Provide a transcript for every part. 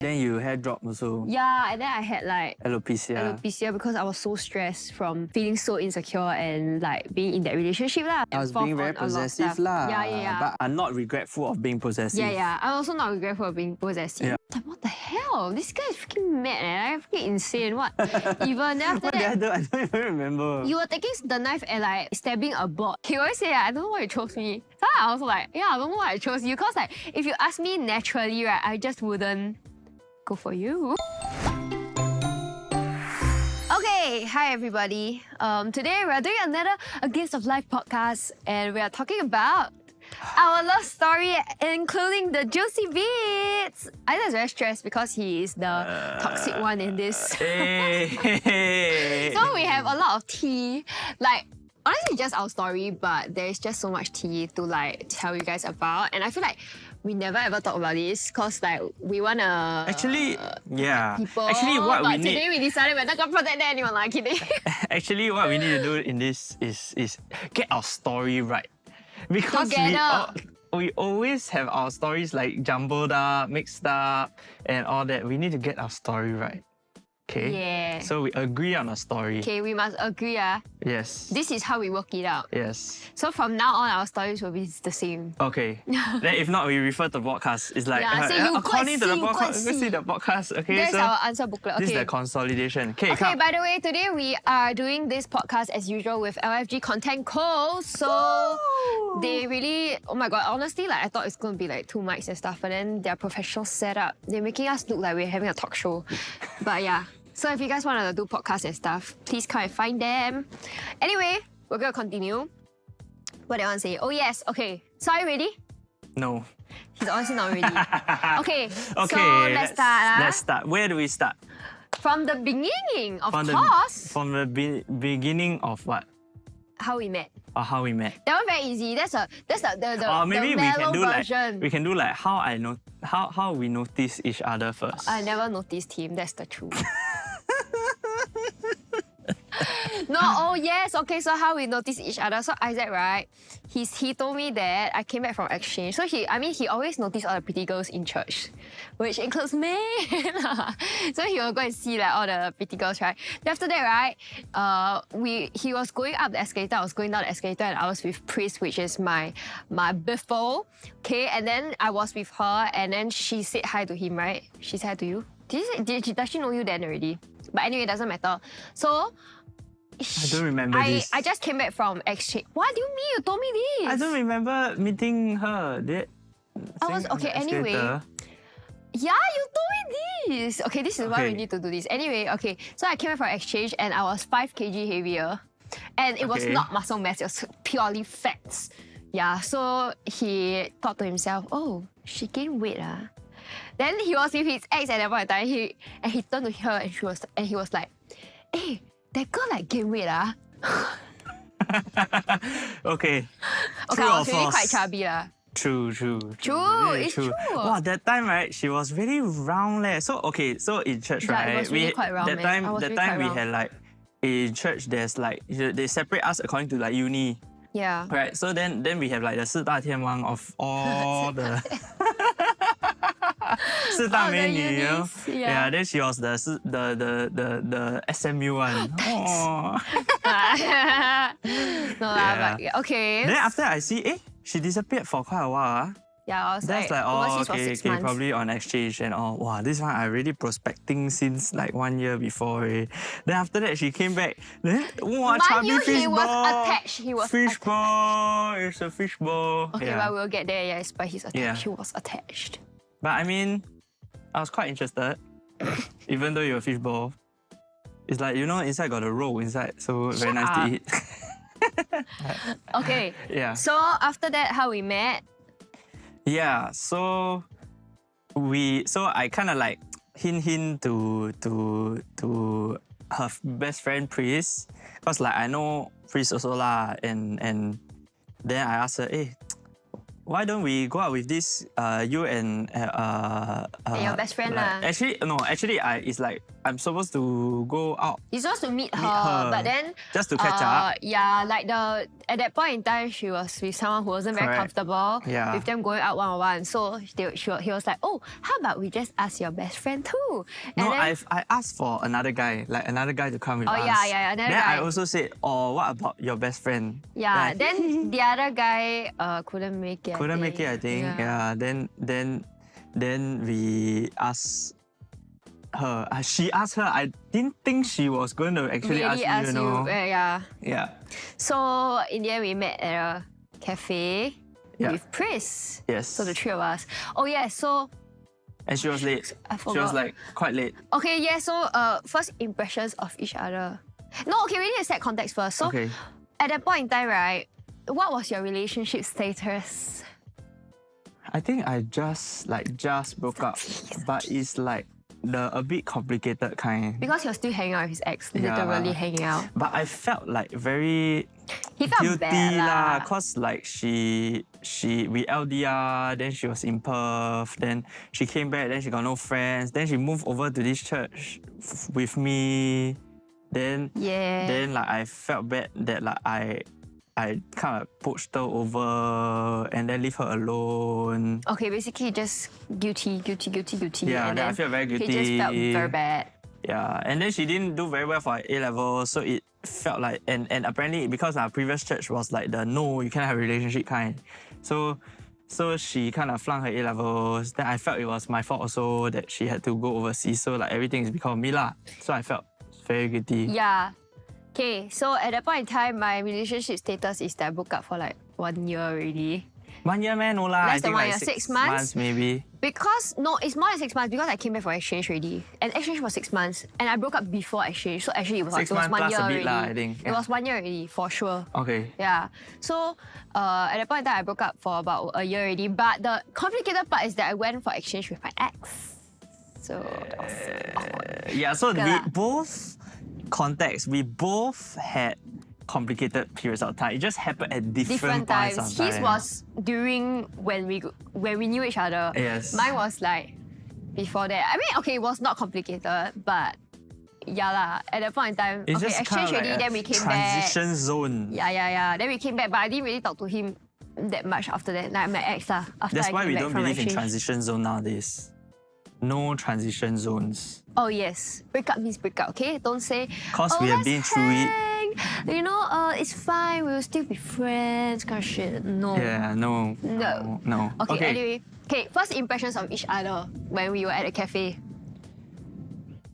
Then you hair drop also. Yeah, and then I had like alopecia because I was so stressed from feeling so insecure and like being in that relationship lah. I was being very possessive lah. Yeah. But I'm not regretful of being possessive. Yeah. I'm also not regretful of being possessive. Yeah. Like, what the hell? This guy is freaking mad, I'm freaking insane. What? Even then after What did I do? I don't even remember. you were taking the knife and like stabbing a bot. He always say, I don't know why you chose me. So I was like, yeah, I don't know why I chose you. Because like, if you ask me naturally, right, I just wouldn't go for you. Okay, hi everybody. Today we are doing another A Glimpse of Life podcast, and we are talking about our love story, including the juicy bits. Isaac's very stressed because he is the toxic one in this. So we have a lot of tea. Like, honestly, just our story, but there's just so much tea to like tell you guys about. And I feel like we never ever talk about this because like we wanna Actually, yeah. people. Actually, what but we need. today we decided we're not gonna protect anyone. Like, kidding. Actually, what we need to do in this is get our story right. Because we always have our stories like jumbled up, mixed up, and all that. We need to get our story right. Okay? Yeah. So we agree on a story. Okay, we must agree. Yes. This is how we work it out. Yes. So from now on, our stories will be the same. Okay. Then if not, we refer to podcast. It's like Yeah, so you according to the go and podcast. Let's see the podcast. Okay. There's so our answer booklet. Okay. this is the consolidation. Okay. Okay, by the way, today we are doing this podcast as usual with LFG Content Co. So they really, oh my god, honestly, like I thought it's gonna be like 2 mics and stuff, but then their professional setup, they're making us look like we're having a talk show. But yeah. So if you guys want to do podcasts and stuff, please come and find them. Anyway, we're gonna continue. What do I want to say? Oh yes, okay. So are you ready? No. He's honestly not ready. Okay. Okay. So let's start. Let's start. Where do we start? From the beginning, of course. From the beginning of what? How we met. Or how we met. That one very easy. That's the Or maybe the we can do version. like how we notice each other first. I never noticed him. That's the truth. No, oh yes, okay, so how we notice each other. So Isaac, right, he told me that I came back from exchange. So he always noticed all the pretty girls in church, which includes me. So he will go and see like all the pretty girls, right? Then after that, right, he was going up the escalator, I was going down the escalator, and I was with Pris, which is my biffle. Okay, and then I was with her, and then she said hi to him, right? She said hi to you. Does she know you then already? But anyway, it doesn't matter. So I don't remember this. I just came back from exchange. What do you mean? You told me this. I don't remember meeting her. Anyway. Yeah, you told me this. Okay, this is why we need to do this. Anyway, okay. So I came back from exchange and I was 5 kg heavier. And it was not muscle mass, it was purely fats. Yeah, so he thought to himself, oh, she gained weight. Then he was with his ex at that point in time. He turned to her and he was like, hey, that girl like gain weight. Okay. Okay, I was really quite chubby. True. It's true. Wow, that time, right, she was very round. So in church, Yeah, right, it was really quite round, that time we had like, in church, there's like, they separate us according to like uni. Yeah. Right, so then we have like the 4大天王 of all the 4大美女, you know? Yeah, then she was the SMU one. But okay. Then after I see, she disappeared for quite a while. Yeah, I was That's like oh, okay, probably on exchange and all. Wow, this one I already prospecting since like 1 year before. Then after that, she came back. Then, wow, chubby fishball. He was attached. Fishball. It's a fishball. Okay, well, we'll get there. Yes, but he's attached. Yeah. He was attached. But I mean, I was quite interested. Even though you're a fishball. It's like, you know, inside got a roll inside. So very nice to eat. Okay. Yeah. So after that, how we met? Yeah, so I kind of like hint to her best friend Pris, cause like I know Pris also lah, and then I asked her, hey, why don't we go out with this you and your best friend like, lah. Actually it's like I'm supposed to go out. You're supposed to meet her, but then just to catch up. Yeah, like the at that point in time, she was with someone who wasn't very Correct. comfortable Yeah. with them going out one-on-one. So he was like, oh, how about we just ask your best friend too? And No, then, I asked for another guy to come with us. yeah, another then guy. I also said, oh, what about your best friend? yeah, then the other guy couldn't make it. Couldn't make it, I think. Yeah. Then we asked her. She asked her. I didn't think she was going to actually Really ask me, you know. yeah. Yeah. So in the end, we met at a cafe Yeah. with Pris. Yes. So the three of us. Oh yeah, so And she was late. I She was forgot. like quite late. okay, yeah. So first impressions of each other. No, okay, we need to set context first. So Okay. at that point in time, right? What was your relationship status? I think I just broke up, but it's like a bit complicated kind. Because you're still hanging out with his ex, Yeah. literally hanging out. But I felt like very He felt guilty bad lah. cause like we LDR, then she was in Perth, then she came back, then she got no friends, then she moved over to this church with me, then Yeah. like I felt bad that like I kind of pushed her over and then leave her alone. Okay, basically just guilty. Yeah, and then I then feel very he guilty. just felt very bad. Yeah, and then she didn't do very well for her A-level, so it felt like, and apparently because our previous church was like the no, you can't have a relationship kind. So she kind of flunked her A-levels. Then I felt it was my fault also that she had to go overseas. So like everything is because of me lah. So I felt very guilty. Yeah. Okay, so at that point in time, my relationship status is that I broke up for like 1 year already. 1 year, man, no lah. Less I than think 1 like year, 6 6 months? maybe. Because, no, it's more than 6 months because I came back for exchange already. And exchange was 6 months. And I broke up before exchange. So actually it was, 6 it was months 1 plus year a bit already. lah, I think. It Yeah. was 1 year already, for sure. Okay. Yeah. So at that point in time, I broke up for about a year already. But the complicated part is that I went for exchange with my ex. So that was awkward. Yeah, so Okay we lah. both we both had complicated periods of time. It just happened at different points times. of time. His was during when we knew each other. Yes. Mine was like before that. I mean, okay, it was not complicated, but yeah lah. At that point in time, It's okay, just exchange kind of already, like then we a came back. transition zone. Yeah. Then we came back, but I didn't really talk to him that much after that. Like my ex lah. After That's I why came we back don't from believe in exchange. transition zone nowadays. No transition zones. Oh yes, break up means break up. Okay, don't say. 'Cause oh, we have let's been through it." hang. You know, it's fine. We'll still be friends. Kind of shit. No. Yeah, no. No. Okay, anyway. Okay, first impressions of each other when we were at a cafe.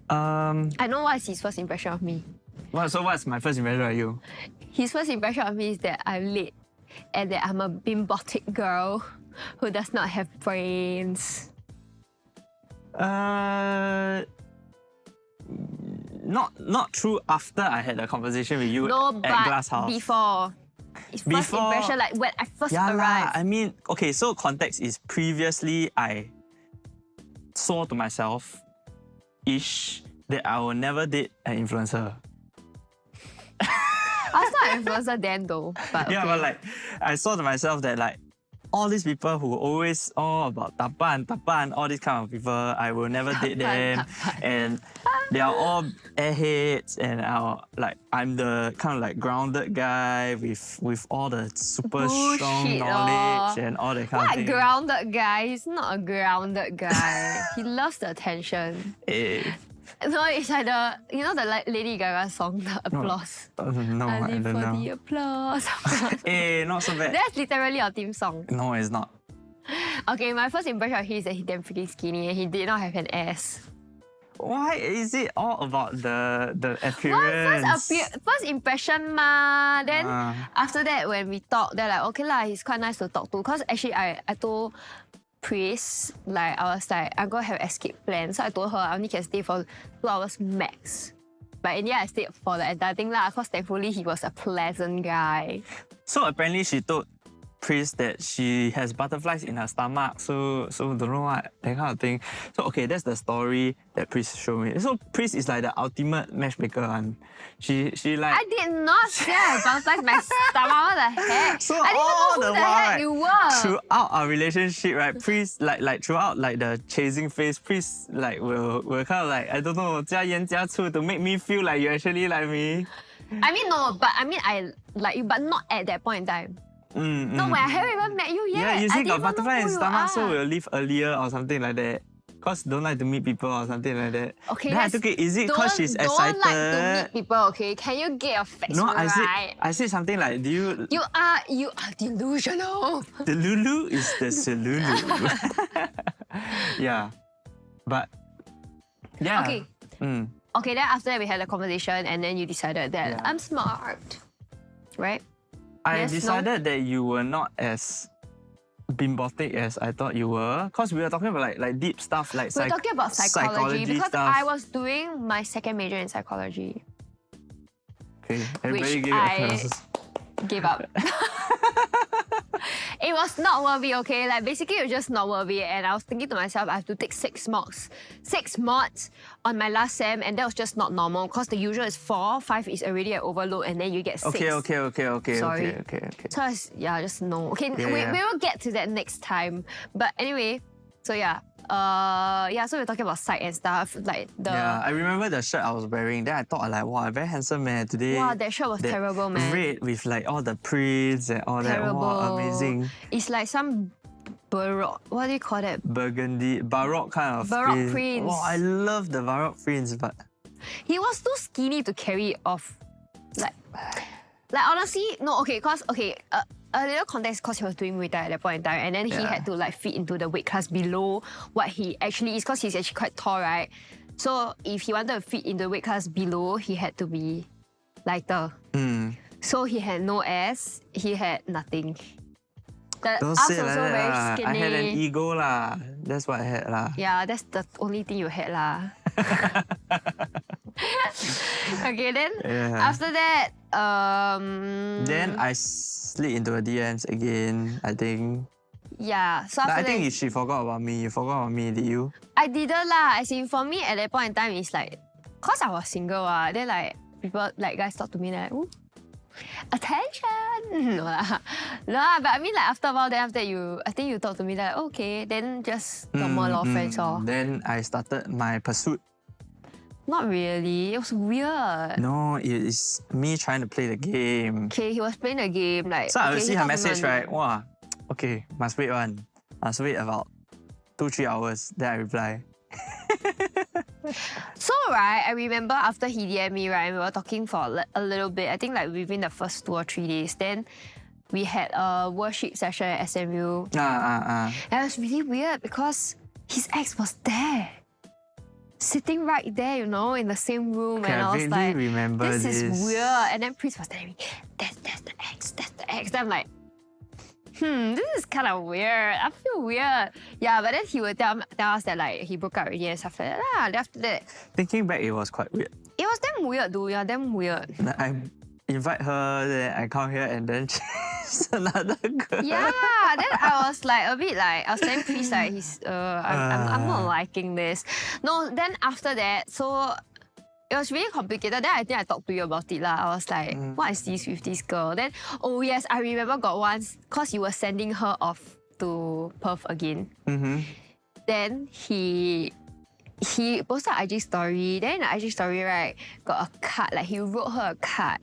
I know what is his first impression of me. So what's my first impression of you? His first impression of me is that I'm late and that I'm a bimbotic girl who does not have brains. Not true after I had a conversation with you No, at but Glass House. before. His first Before- impression, like when I first Yeah lah, arrived. I mean, okay, so context is previously I swore to myself that I will never date an influencer. I was not an influencer then though. But Yeah, okay. but like I swore to myself that like all these people who always all about tapan, all these kind of people, I will never date them, and they are all airheads, and I'm the kind of like grounded guy with all the super strong Bullshit knowledge lor. and all that kind of What thing. grounded guy? He's not a grounded guy. He loves the attention. Eh, No, it's like the Lady Gaga song, the applause. no, I I live don't for know. the applause. Not so bad. That's literally our theme song. No, it's not. Okay, my first impression of him is that he's damn freaking skinny and he did not have an ass. Why is it all about the Well, appearance? first impression ma. Then Ah. after that, when we talk, they're like, okay lah, he's quite nice to talk to. Cause actually, I told Pris, like I was like, I'm gonna have escape plan. So I told her I only can stay for 2 hours max. But in the end, I stayed for the entire thing lah. Cause thankfully he was a pleasant guy. So apparently she told Pris that she has butterflies in her stomach, so don't know what, that kind of thing. So okay, that's the story that Pris showed me. So Pris is like the ultimate matchmaker one. She like I did not say I butterflies in my stomach. What the heck? so I didn't all even know who the while, heck right, you were. throughout our relationship, right, Pris like throughout like the chasing phase, Pris like will kind of like, I don't know, 加盐加醋 to make me feel like you actually like me. I mean, no, but I mean, I like you, but not at that point in time. No, when I haven't even met you yet. Yeah, you I say didn't got even know butterfly who in you stomach, so are. we'll leave earlier or something like that. Cause don't like to meet people or something like that. Okay, then I took it, is it cause she's excited? Don't like to meet people, okay? Can you get your facts No, right? I said something like, do you... You are delusional. The Lulu is the Sululu. Yeah. But, yeah. Okay. Okay, then after that we had a conversation and then you decided that I'm smart. Right? I Yes, no? decided that you were not as bimbotic as I thought you were. Because we were talking about like deep stuff, like We're talking about psychology because stuff. I was doing my second major in psychology. Okay, everybody Which give it gave up. It was not worth it, okay? Like basically it was just not worth it. And I was thinking to myself, I have to take 6 mods. 6 mods on my last sem, and that was just not normal because the usual is 4, 5 is already an overload, and then you get 6. Okay. Sorry. Okay. So I was, just no. Okay, Yeah, we will get to that next time. But anyway, so yeah. So we're talking about psych and stuff. Like the I remember the shirt I was wearing. Then I thought like, wow, very handsome man today. wow, that shirt was terrible, man. Red with like all the prints and all Terrible. that. Wow, amazing. It's like some baroque. What do you call it? Burgundy, baroque kind of Baroque print. prints. Wow, I love the baroque prints, but He was too skinny to carry it off. Like honestly, no. Okay, a little context because he was doing Muay Thai at that point in time, and then he had to like fit into the weight class below what he actually is because he's actually quite tall, right? So if he wanted to fit in the weight class below, he had to be lighter. So he had no ass, he had nothing. The don't ass say also like very that. skinny. I had an ego lah. That's what I had lah. Yeah, that's the only thing you had lah. Okay, then after that, Then I slid into the DMs again, I think. yeah. So Like, after I think that, she forgot about me. You forgot about me, did you? I didn't lah. As in for me at that point in time, it's like, cause I was single then like people like guys talk to me like, ooh, attention. No lah. But I mean like after a while, then after that I think you talk to me like, okay, then just normal law friends or. Then I started my pursuit. Not really. It was weird. No, it is me trying to play the game. Okay, he was playing the game like. So I will okay, see he her talked to me message, on- right? Wow, okay, must wait one. Must wait about 2-3 hours. Then I reply. So right, I remember after he DM'd me, right, we were talking for a little bit. I think like within the first 2 or 3 days. Then we had a worship session at SMU. And it was really weird because his ex was there. Sitting right there, in the same room. Okay, and I was vaguely like, remember this is this. weird. And then Priest was telling me, that's the ex. Then I'm like, this is kind of weird. I feel weird. Yeah, but then he would tell us that like he broke up already and stuff like that. Then after that, Thinking back, it was quite weird. it was damn weird, dude. Yeah, damn weird. Like, I invite her, then I come here and then she's another girl. Yeah, then I was like a bit like I was telling Chris like I'm not liking this. No, then after that, so it was really complicated. Then I think I talked to you about it lah. I was like, what is this with this girl? Then oh yes, I remember got once because you were sending her off to Perth again. Then he posted an IG story. Then in the IG story, right, got a card. Like he wrote her a card,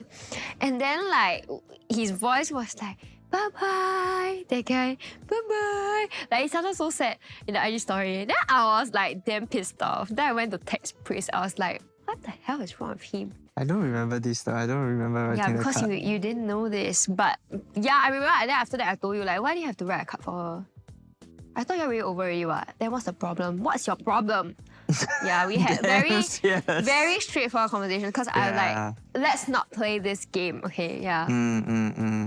and then like his voice was like, bye bye, that guy, bye bye. Like it sounded so sad in the IG story. Then I was like damn pissed off. Then I went to text Priest. I was like, what the hell is wrong with him? I don't remember this though. I don't remember writing Yeah, the because card. you didn't know this. But yeah, I remember. And then after that, I told you like, why do you have to write a card for her? I thought you're really over it, what? Then what's the problem? What's your problem? Yeah, we had very straightforward conversation because I was like, let's not play this game, okay? Yeah.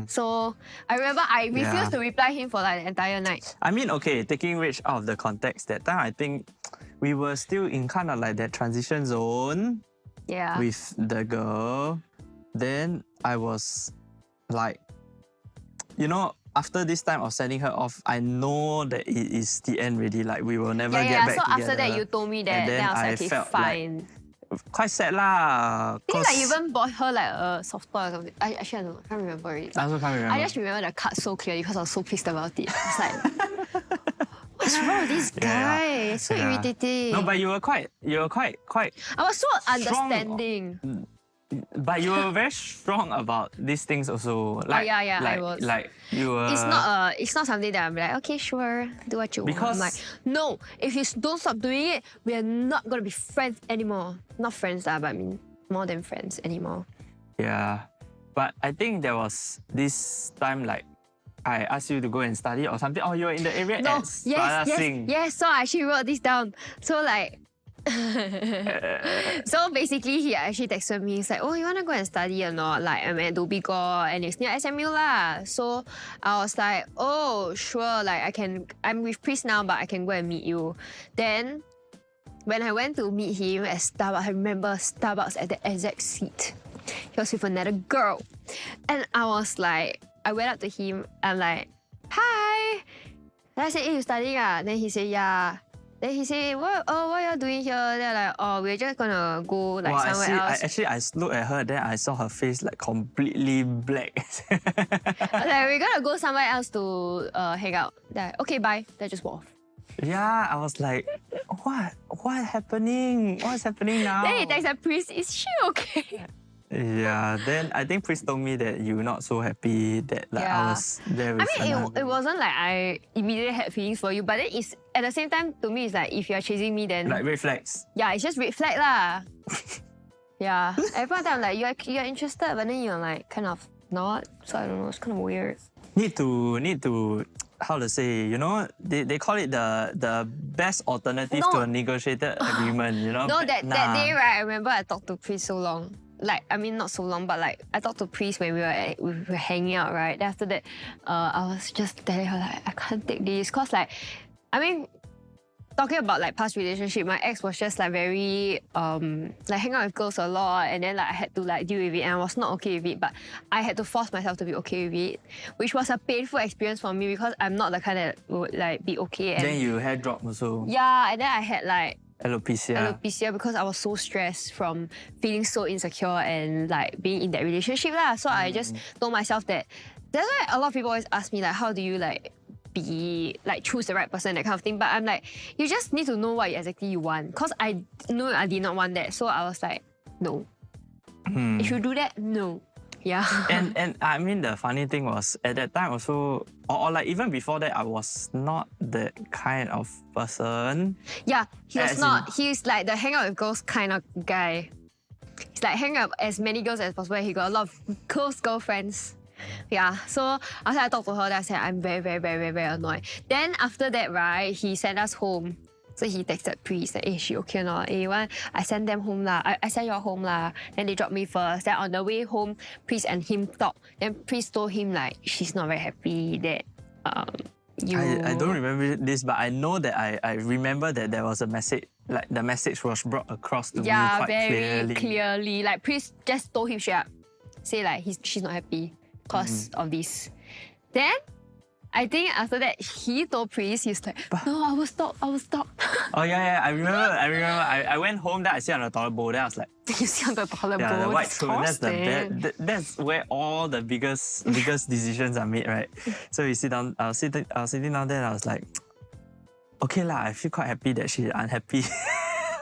So I remember I refused to reply him for like the entire night. I mean, okay, taking Rich out of the context, that time I think we were still in kind of like that transition zone Yeah. with the girl. Then I was like, after this time of sending her off, I know that it is the end really. Like we will never get back so together. after that, you told me that. And then I was I like, okay, felt fine. quite sad lah. I think I even bought her like a soft toy or something. Actually, I don't know. I can't remember it. I also can't remember. I just remember the card so clearly because I was so pissed about it. I was like, what's wrong with this guy? It's so irritating. No, but you were quite I was so strong. understanding. But you were very strong about these things also. Like, yeah, like, I was. Like you were. It's not something that I'm like, okay, sure, do what you want. Because- I'm like, no, if you don't stop doing it, we are not gonna be friends anymore. Not friends, but I mean more than friends anymore. Yeah. But I think there was this time like I asked you to go and study or something. Oh, you were in the area No, at Plaza Sing. yes. So I actually wrote this down. So like, so basically he actually texted me. He's like, oh, you wanna go and study or not? Like I'm at Dhoby Ghaut and it's near SMU lah. So I was like, oh, sure. Like I can. I'm with Pris now, but I can go and meet you. Then when I went to meet him at Starbucks, I remember Starbucks at the exact seat. He was with another girl, and I was like, I went up to him. I'm like, hi. Then I said, hey, you studying ah? Then he said, yeah. Then he said, what are you doing here? Then like, oh, we're just gonna go like Wow, somewhere else. I looked at her, then I saw her face like completely black. Like we're gonna go somewhere else to hang out. Then okay, bye. Then just walk off. Yeah, I was like, what happening? What's happening now? Then he texted Pris, is she okay? Yeah, then I think Pris told me that you're not so happy that like I Yeah. was there with I mean, another it wasn't like I immediately had feelings for you, but then it's at the same time to me, it's like if you're chasing me, then like red flags. yeah, it's just red flag lah. Yeah, every point I'm like you're interested, but then you're like kind of not. So I don't know, it's kind of weird. Need to how to say, you know, they call it the best alternative No. to a negotiated agreement, you know. No, but that nah. day, right, I remember I talked to Pris so long. Like, I mean, not so long, but like, I talked to Pris when we were hanging out, right? Then after that, I was just telling her, like, I can't take this. Cause like, I mean, talking about like past relationship, my ex was just like very, like hang out with girls a lot. And then like I had to like deal with it and I was not okay with it. But I had to force myself to be okay with it, which was a painful experience for me because I'm not the kind that would like be okay. And Then you hair drop also. yeah, and then I had like, Alopecia. because I was so stressed from feeling so insecure and like being in that relationship lah. So I just told myself that that's why a lot of people always ask me like, how do you like be like choose the right person, that kind of thing. But I'm like, you just need to know what exactly you want. Cause I know I did not want that. So I was like, no. If you do that, no. Yeah. And I mean the funny thing was at that time also, or like even before that, I was not the kind of person. Yeah, he was As not. in- He's like the hang out with girls kind of guy. He's like hang out as many girls as possible. He got a lot of close girlfriends. Yeah, so after I talked to her, I said I'm very, very, very, very, very annoyed. Then after that, right, he sent us home. So he texted Pris, like, hey, she okay or not? Hey, I sent them home lah. I sent y'all home lah. Then they dropped me first. Then on the way home, Pris and him talked. Then Pris told him like she's not very happy that you. I don't remember this, but I know that I remember that there was a message, like the message was brought across to me quite very clearly. Like Pris just told him straight up, say like she's not happy because of this. Then I think after that he told Pris, he's like, no, I will stop. Oh yeah, I remember. I went home, then I sit on the toilet bowl, then I was like, You see on the toilet yeah, bowl, the white throat, that's the disgusting. that's where all the biggest decisions are made, right? So you sit down, I was sitting down there and I was like, okay lah, I feel quite happy that she's unhappy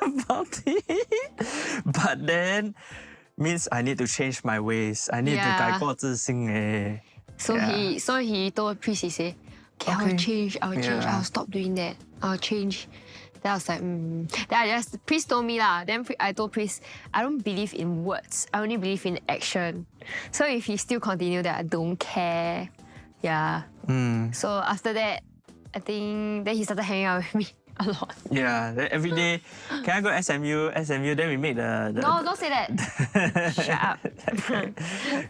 about it. But then means I need to change my ways. I need to 改过自新 eh. So Yeah. he told Pris, he said, okay, I will change, Yeah. I'll stop doing that. I'll change. Then I was like, Then Pris told me lah. Then I told Pris, I don't believe in words. I only believe in action. So if he still continue that, I don't care. Yeah. So after that, I think then he started hanging out with me a lot. Yeah, then every day, can I go SMU? Then we make the No, don't say that. Shut up.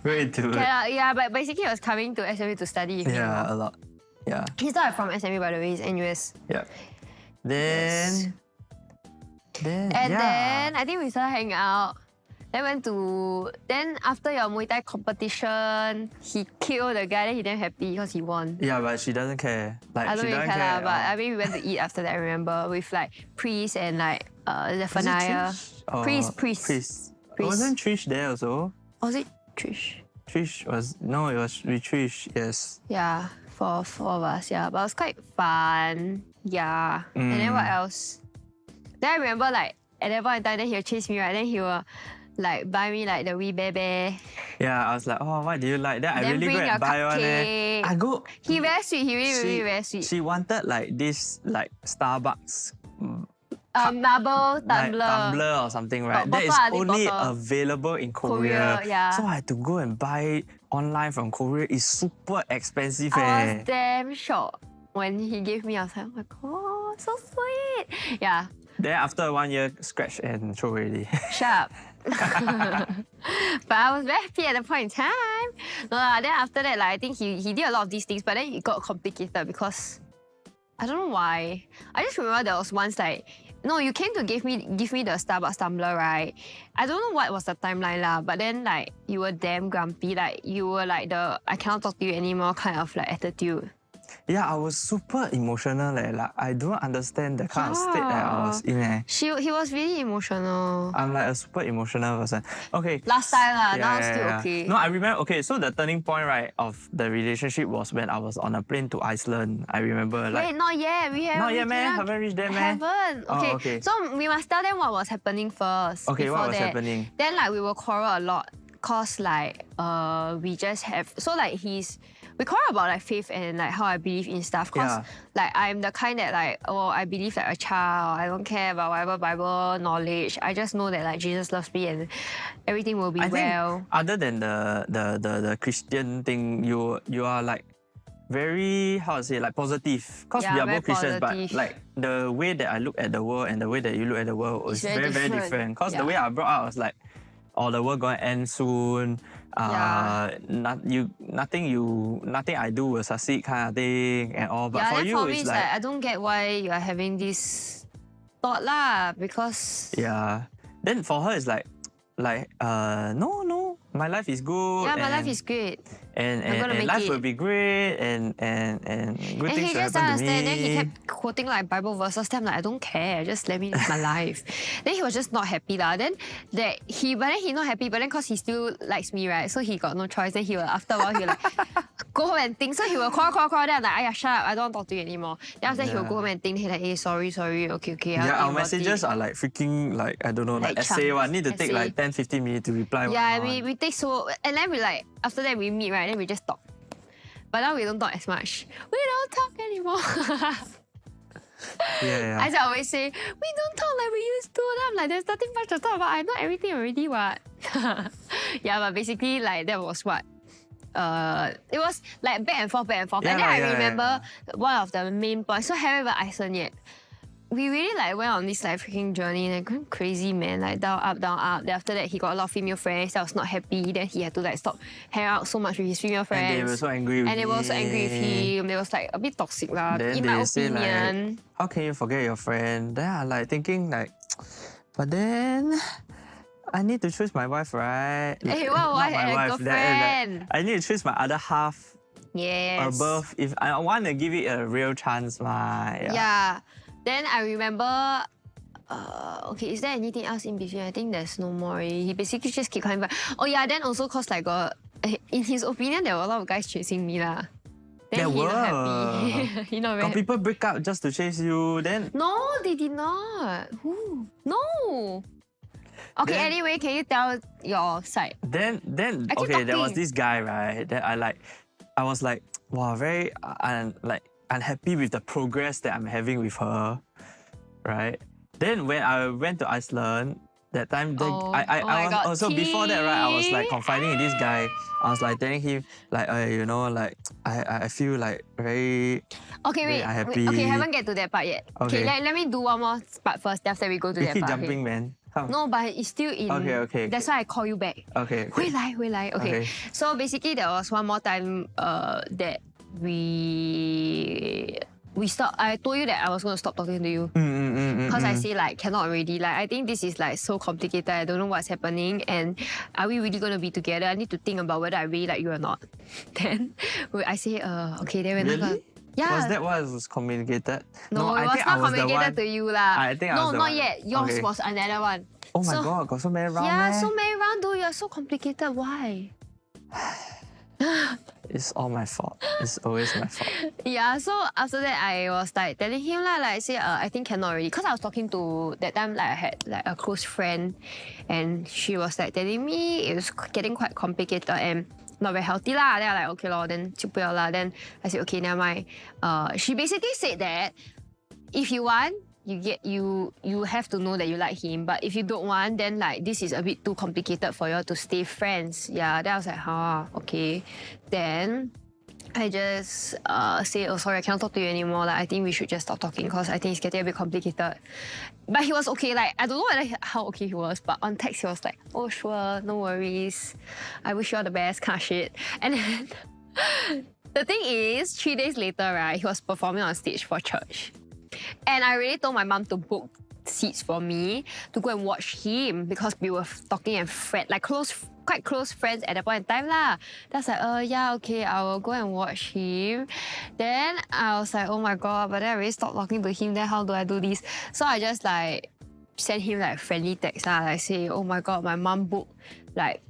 go into Yeah, but basically he was coming to SMU to study with me. yeah, a lot. Yeah, He's not from SMU, by the way. He's NUS. yeah. Then And yeah. then I think we started hanging out. Then after your Muay Thai competition, he killed the guy. Then he damn happy because he won. Yeah, but she doesn't care. Like I don't she really doesn't care, care. lah, but I mean we went to eat after that. I remember with like Pris and like Zephaniah. Pris. Trish. Wasn't Trish there also? Was it Trish? Trish was no, it was with Trish. Yes. Yeah, for four of us. Yeah, but it was quite fun. Yeah. And then what else? Then I remember like at that point in time, then he'll chase me, right? Then he will like buy me like the wee baby. Yeah, I was like, oh, what do you like? Then I Then really bring go your and buy one. cupcake. I go. He very sweet. He really very sweet. She wanted like this like Starbucks Marble like tumbler. tumbler or something, right? That is Bottle, I think only bottle. available in Korea. Yeah. So I had to go and buy it online from Korea. It's super expensive. I was damn shocked when he gave me. I was like, oh my god, so sweet. Yeah. Then after 1 year, scratch and throw already. Shut up. But I was very happy at the point in time. No, then after that, like, I think he did a lot of these things, but then it got complicated because I don't know why. I just remember there was once like, no, you came to give me the Starbucks tumbler, right? I don't know what was the timeline lah, but then like you were damn grumpy, like you were like the I cannot talk to you anymore kind of like attitude. Yeah, I was super emotional. Like I don't understand the kind of state that I was in. He was really emotional. I'm like a super emotional person. Okay. Last time lah, now still okay. No, I remember. Okay, so the turning point, right, of the relationship was when I was on a plane to Iceland. I remember. Like, wait, not yet. We haven't. Not yet, man. Haven't reached there, man. Haven't. Okay. Oh, okay. So we must tell them what was happening first. Okay, what was that. happening? Then like we will quarrel a lot, cause like we just have we quarrel about like faith and like how I believe in stuff. Cause like I'm the kind that like I believe like a child. I don't care about whatever Bible knowledge. I just know that like Jesus loves me and everything will be well. Think other than the Christian thing, you are like very, how to say, like positive. Cause we are both Christians, but like the way that I look at the world and the way that you look at the world is very different. Cause the way I brought up was like, the world gonna end soon. Nothing I do will succeed kind of thing and all. But for you, for me, it's like I don't get why you are having this thought lah, because then for her it's like no, my life is good. Yeah, my life is great. And life will be great and good things will happen to me. And he just doesn't understand. Then he kept quoting like Bible verses. Then I'm like, I don't care. Just let me live my life. Then he was just not happy lah. Then he not happy. But then cause he still likes me, right? So he got no choice. Then he will after a while he will like go home and think. So he will call. Then I'm like, shut up. I don't want to talk to you anymore. Then after that he will go home and think. He's like, hey, sorry. Okay. Yeah, our messages are like freaking like I don't know like essay one. Need to take like 10-15 minutes to reply. Yeah, we take so and then we like after that we meet right. Then we just talk. But now we don't talk as much. We don't talk anymore. Yeah. As I always say, we don't talk like we used to. And I'm like, there's nothing much to talk about. I know everything already, what? Yeah, but basically, like, that was what? It was like back and forth. And then I remember one of the main points. So I haven't even Iceland yet. We really like went on this like freaking journey and like going crazy, man. Like down, up. Then after that, he got a lot of female friends that was not happy. Then he had to like stop hanging out so much with his female friends. And they were so angry with him. And they were so angry with him. They was like a bit toxic lah, Then in my say, opinion. Like, how can you forget your friend? Then I'm like thinking like, but then I need to choose my wife, right? Hey, what wife and a girlfriend? I need to choose my other half. Yes. Above, if I want to give it a real chance, Yeah. Then I remember, okay, is there anything else in between? I think there's no more already. He basically just keep coming back. Oh yeah, then also cause like in his opinion, there were a lot of guys chasing me lah. Then he not happy. He not very Got people break up just to chase you, then... No, they did not. Who? No. Okay, then, anyway, can you tell your side? Then okay, there was this guy, right, that I was like, wow, very unhappy with the progress that I'm having with her, right? Then when I went to Iceland, that time, I was also before that, right? I was like confiding in this guy. I was like telling him, like, you know, like I feel like very unhappy. Okay, haven't get to that part yet. Okay, let me do one more part first. After we go to that part. Keep jumping, man. No, but it's still in. Okay. That's why I call you back. Okay. Hui lai. Okay. So basically, there was one more time that we stopped. I told you that I was going to stop talking to you. Because I say like, cannot already. Like, I think this is like so complicated. I don't know what's happening. And are we really going to be together? I need to think about whether I really like you or not. Then I say, okay, then we're really? Yeah. Was that what was communicated? No, it was not communicated to you lah. I think I was the not one. Yet. Yours was another one. Oh my god, got so many rounds. Yeah, so many rounds though. You're so complicated. Why? it's all my fault. It's always my fault. Yeah, so after that, I was like telling him lah, like say, I think cannot already. Cause I was talking to that time, like I had like a close friend, and she was like telling me it was getting quite complicated and not very healthy lah. Then I like okay lor, then 就不要啦. Then I said okay, never mind. She basically said that if you want, you have to know that you like him. But if you don't want, then like this is a bit too complicated for you to stay friends. Yeah. Then I was like, okay. Then I just say, oh sorry, I cannot talk to you anymore. Like I think we should just stop talking because I think it's getting a bit complicated. But he was okay. Like I don't know how okay he was, but on text he was like, oh sure, no worries. I wish you all the best, kind of shit. And then the thing is, 3 days later, right, he was performing on stage for church. And I really told my mom to book seats for me to go and watch him because we were talking and like quite close friends at that point in time lah. That's like, yeah, okay, I will go and watch him. Then I was like, oh my god, but then I already stopped talking to him. Then how do I do this? So I just like sent him like friendly text lah, like say, oh my god, my mom booked like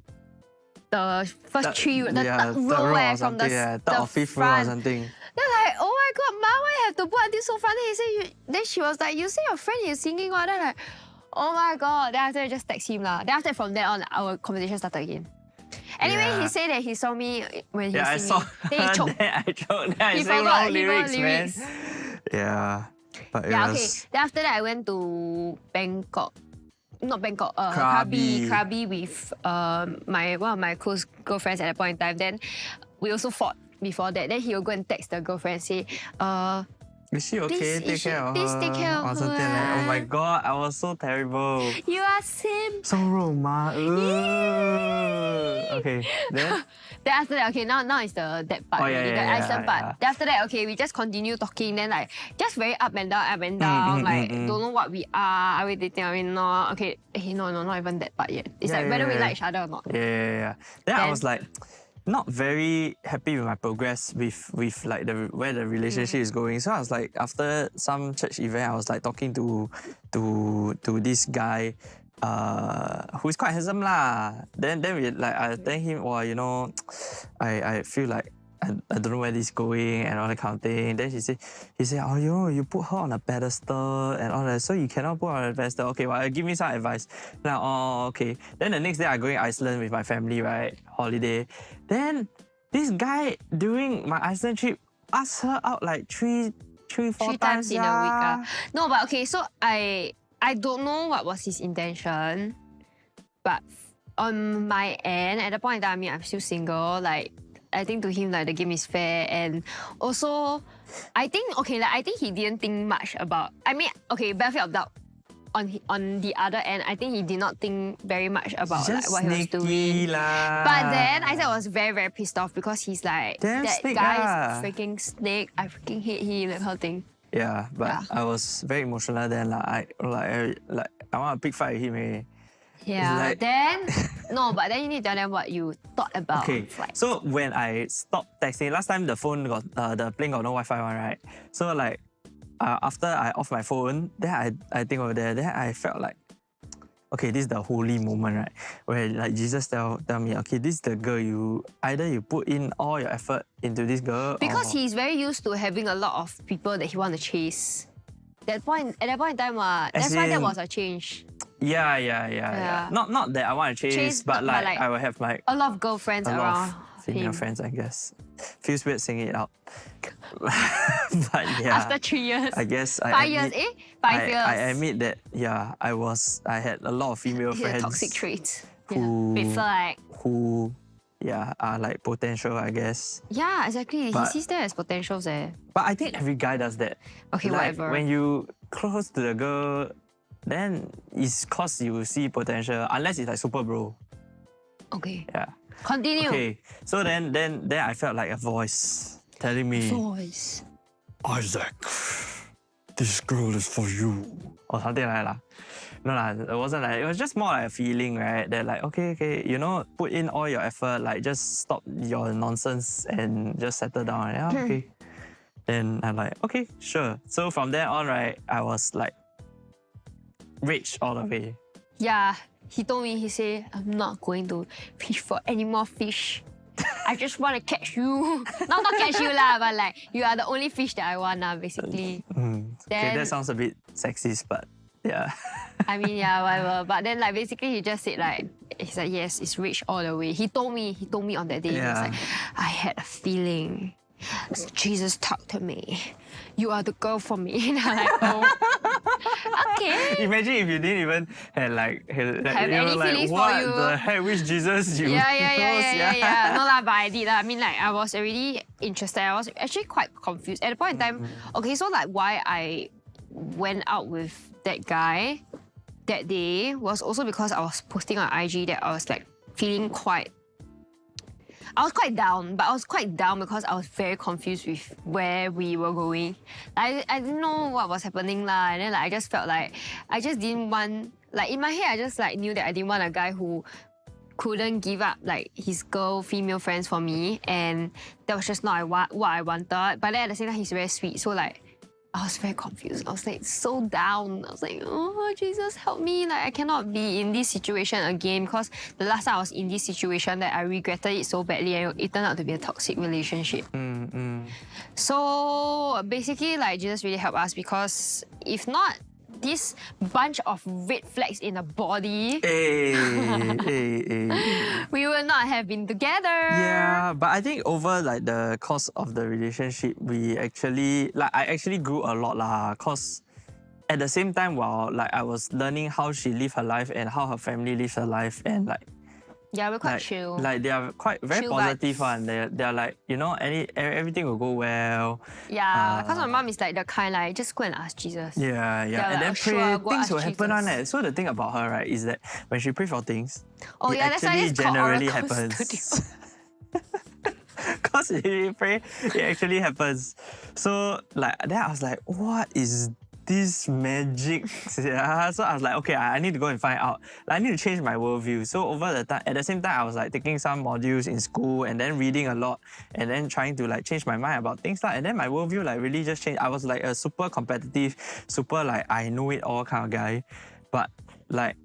the first third row from the third or fifth row or something. Then like, oh my god, mom, why you have to put until so front? Then she was like, you say your friend is singing what? Then like, oh my god. Then after I just text him lah. Then after from then on, our conversation started again. Anyway, he said that he saw me when he was singing. Then he choked. Then I choked. Then I He sang forgot wrong lyrics, man. Yeah. But it was... okay. Then after that, I went to Bangkok. Not Bangkok, Krabi. Krabi with one of my close girlfriends at that point in time. Then we also fought before that. Then he will go and text the girlfriend and say, is she okay? Please Take care of her. please take care of or something her. like, oh my god, I was so terrible. You are Sim. So ma. Okay, then? Then after that, okay, now is the that part, the Iceland part. Yeah. Then after that, okay, we just continue talking. Then like just very up and down, like don't know what we are. Are we dating? Are we not? Okay, no, not even that part yet. It's like whether we like each other or not. Yeah. Then I was like, not very happy with my progress with like where the relationship is going. So I was like, after some church event, I was like talking to this guy, who is quite handsome lah. Then we like I tell him, well, you know, I feel like I don't know where this is going and all that kind of thing. Then he said, oh, you know, you put her on a pedestal and all that, so you cannot put her on a pedestal. Okay, well, give me some advice. Like, oh, okay. Then the next day, I going Iceland with my family, right? Holiday. Then this guy during my Iceland trip asked her out like three, four times in a week. No, but okay, so I don't know what was his intention, but on my end, at the point in time, I mean, I'm still single. Like, I think to him like the game is fair, and also I think he didn't think much about. I mean, okay, benefit of doubt. On the other end, I think he did not think very much about like, what he was doing. But then I was very, very pissed off because he's like, that guy is freaking snake. I freaking hate him, that kind of thing. Yeah, but I was very emotional then. I want a big fight with him. Eh. Yeah, like... but then you need to tell them what you thought about. Okay, so when I stopped texting, last time the phone got, the plane got no Wi-Fi one, right? So like, after I off my phone, then I think over there, then I felt like, okay, this is the holy moment, right? Where like Jesus tell me, okay, this is the girl, either you put in all your effort into this girl, because he's very used to having a lot of people that he want to chase. At that point in time, that's why there was a change. Yeah. Not that I want to chase, but like I will have like a lot of girlfriends around. Female friends, I guess. Feels weird saying it out. But yeah. After 3 years. I guess 5 years, 5 years. I admit that, yeah, I had a lot of female friends. Toxic traits. Who are like potential, I guess. Yeah, exactly. He sees that as potentials there. But I think every guy does that. Okay, like, whatever. When you close to the girl, then it's cause you see potential, unless it's like super bro. Okay. Yeah. Continue. Okay, so then I felt like a voice telling me, Isaac, this girl is for you, or something like that. No lah, it wasn't like, it was just more like a feeling, right? That like, okay, you know, put in all your effort, like just stop your nonsense and just settle down. Yeah, okay. Then I'm like, okay, sure. So from there on, right, I was like, rage all the way. Yeah. He told me, he said, I'm not going to fish for any more fish. I just want to catch you. not catch you lah, but like you are the only fish that I want basically. Okay, that sounds a bit sexist, but yeah. I mean, yeah, whatever. But then like basically he just said like, he's like, yes, it's rich all the way. He told me on that day, he was like, I had a feeling. Jesus talked to me. You are the girl for me. And I'm like, oh, okay. Imagine if you didn't even have any feelings for what you. the heck, which Jesus you Yeah. No lah, but I did lah. I mean, like I was already interested. I was actually quite confused at the point in time. Okay, so like why I went out with that guy that day was also because I was posting on IG that I was like feeling quite. I was quite down, but I was quite down because I was very confused with where we were going. I didn't know what was happening lah, and then like, I just felt like I just didn't want, like in my head I just like knew that I didn't want a guy who couldn't give up like his female friends for me, and that was just not what I wanted. But then at the same time he's very sweet, so like I was very confused. I was like so down. I was like, oh, Jesus, help me. Like I cannot be in this situation again, because the last time I was in this situation that I regretted it so badly, and it turned out to be a toxic relationship. So basically like Jesus really helped us, because if not, this bunch of red flags in the body, we would not have been together. Yeah, but I think over like the course of the relationship, I actually grew a lot lah. Cause at the same time, while like I was learning how she lived her life and how her family lives her life, and like yeah, we're quite chill. Like they are quite very chill positive vibes. One. They're like, you know, everything will go well. Yeah, because my mom is like the kind like just go and ask Jesus. Yeah. Like, And then sure, pray, things will happen Jesus. on it. So the thing about her, right, is that when she pray for things, it that's why actually it's called generally oracle happens. Because if you pray, it actually happens. So like then I was like, what is this magic? Yeah. So I was like, okay, I need to go and find out. Like, I need to change my worldview. So over the time, at the same time, I was like taking some modules in school and then reading a lot and then trying to like change my mind about things. And then my worldview like really just changed. I was like a super competitive, super like I know it all kind of guy. But like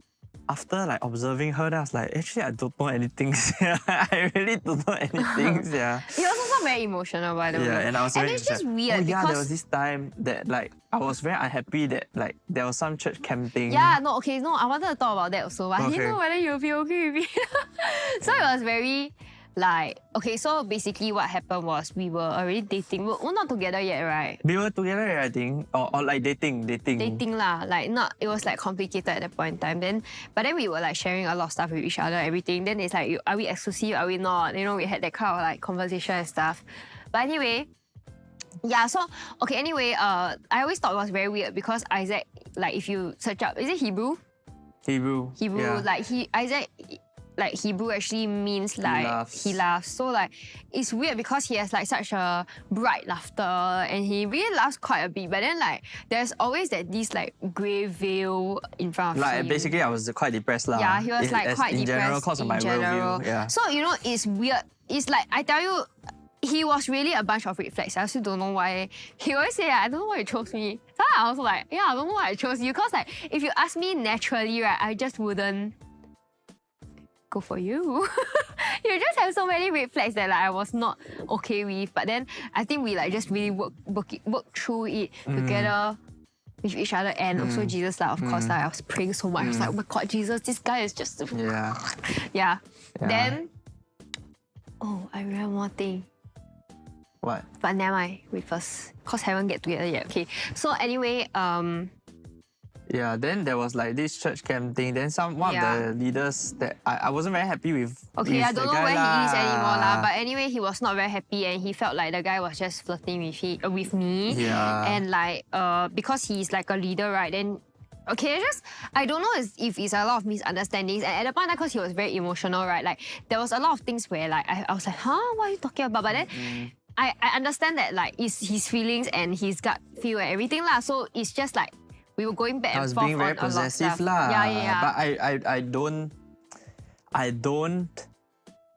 after like observing her, then I was like, actually I don't know anything. I really don't know anything. Yeah. He was also very emotional, by the way. Yeah, and I was very it's just weird yeah, because there was this time that like I was very unhappy that like there was some church camp thing. I wanted to talk about that also, but I didn't know whether you'll be okay with it. So it was very like, okay, so basically what happened was we were already dating. We're not together yet, right? We were together, I think, or like dating. Dating lah, like not. It was like complicated at that point in time. But then we were like sharing a lot of stuff with each other, everything. Then it's like, are we exclusive? Are we not? You know, we had that kind of like conversation and stuff. But anyway, yeah. So okay. Anyway, I always thought it was very weird because Isaac, like if you search up, is it Hebrew? Hebrew. Yeah. Like Isaac. Like Hebrew actually means like he laughs. So like it's weird because he has like such a bright laughter and he really laughs quite a bit. But then like there's always this like grey veil in front of him. Like basically I was quite depressed lah. Yeah, he was like quite in depressed general because of my worldview. Yeah. So you know it's weird. It's like I tell you, he was really a bunch of red flags. I also don't know why. He always say, I don't know why you chose me. So I was like, yeah, I don't know why I chose you. Because like if you ask me naturally, right, I just wouldn't go for you. You just have so many red flags that like I was not okay with. But then I think we like just really work through it together with each other, and also Jesus, like of course, like I was praying so much. I was like, oh my God, Jesus, this guy is just yeah. Then I remember one thing. What? But never mind, wait first, cause haven't get together yet. Okay. So anyway, yeah, then there was like this church camp thing. Then one of the leaders that I wasn't very happy with. Okay, with I don't know guy where he is anymore lah. But anyway, he was not very happy and he felt like the guy was just flirting with me. Yeah. And like because he's like a leader, right? Then okay, I don't know if it's a lot of misunderstandings. And at the point, because he was very emotional, right? Like there was a lot of things where like I was like, huh, what are you talking about? But then I understand that like it's his feelings and his gut feel and everything lah. So it's just like we were going back and forth on a lot of stuff. I was being very possessive lah. Yeah.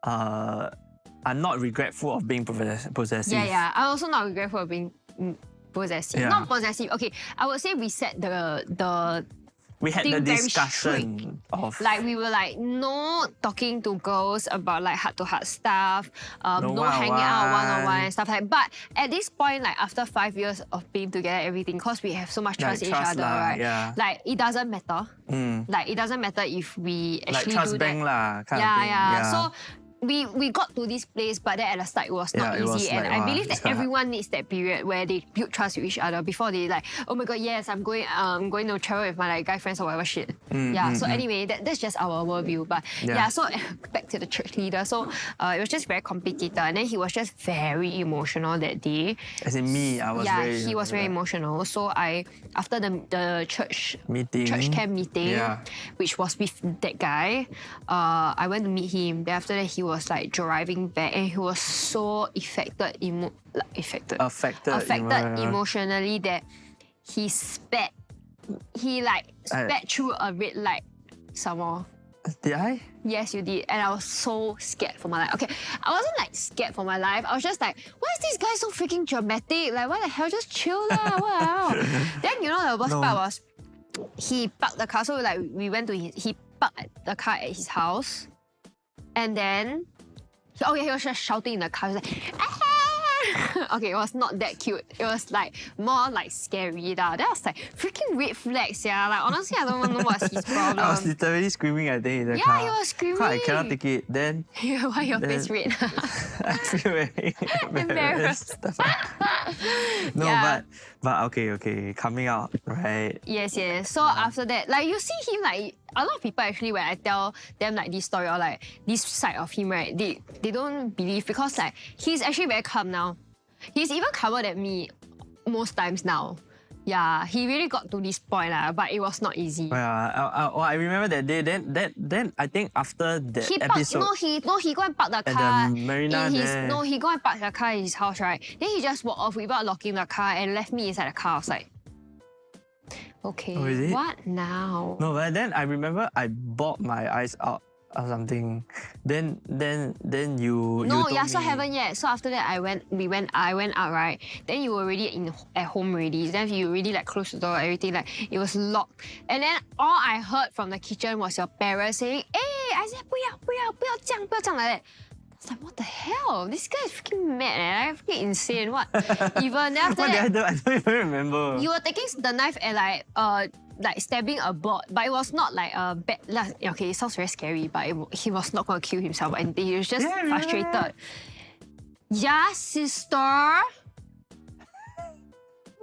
But I'm not regretful of being possessive. Yeah. I'm also not regretful of being possessive. Yeah. Not possessive. Okay, I would say we set the we had the very discussion of Like we were like no talking to girls about like heart-to-heart stuff, no hanging out one-on-one and stuff like. But at this point, like after 5 years of being together, everything, cause we have so much trust in each other, right? Yeah. Like it doesn't matter. Like it doesn't matter if we actually like trust do bank that. lah, kind of thing. Yeah. So we got to this place, but then at the start it was not it was easy. And like, I believe it's that quite hard. everyone needs that period where they build trust with each other before they like, oh my god, yes, I'm going to travel with my like guy friends or whatever shit. So anyway, that's just our worldview. But so back to the church leader. So it was just very complicated. And then he was just very emotional that day. As in me, I was very... he was very emotional. So after the church camp meeting, which was with that guy, I went to meet him. Then after that, he was like driving back, and he was so affected emotionally that he spat. He like spat through a red light. Some more. Did I? Yes, you did. And I was so scared for my life. Okay, I wasn't like scared for my life. I was just like, why is this guy so freaking dramatic? Like, what the hell? Just chill lah. Wow. Then you know the worst part was he parked the car. So like we went to he parked the car at his house, and then he was just shouting in the car. He was like, ah! Okay, it was not that cute. It was like more like scary. That was like freaking red flags, yeah. Like honestly, I don't even know what's his problem. I was literally screaming, I think, in the car. Yeah, he was screaming. I cannot take it. Then... Why your face red? I feel very embarrassed. But okay, coming out, right? Yes. So after that, like you see him, like a lot of people actually, when I tell them like this story or like this side of him, right, they don't believe, because like he's actually very calm now. He's even calmer than me most times now. Yeah, he really got to this point, but it was not easy. Yeah, I remember that day. Then I think after that episode... he go and park the car. At the marina there. No, he go and park the car in his house, right? Then he just walked off without locking the car and left me inside the car. I was like, okay, what now? No, but then I remember I bawled my eyes out or something. Then you No, told so me. haven't yet. So after that, I went out, right? Then you were already at home already. Then you already like closed the door, everything, like it was locked. And then all I heard from the kitchen was your parents saying, "Hey, I said 不要这样 like that." I was like, what the hell? This guy is freaking mad, like freaking insane. What? Even then after What that, did I do? I don't even remember. you were taking the knife and like stabbing a board, but it was not like a bad. Okay, it sounds very scary, but he was not gonna kill himself, and he was just frustrated. Yeah, sister.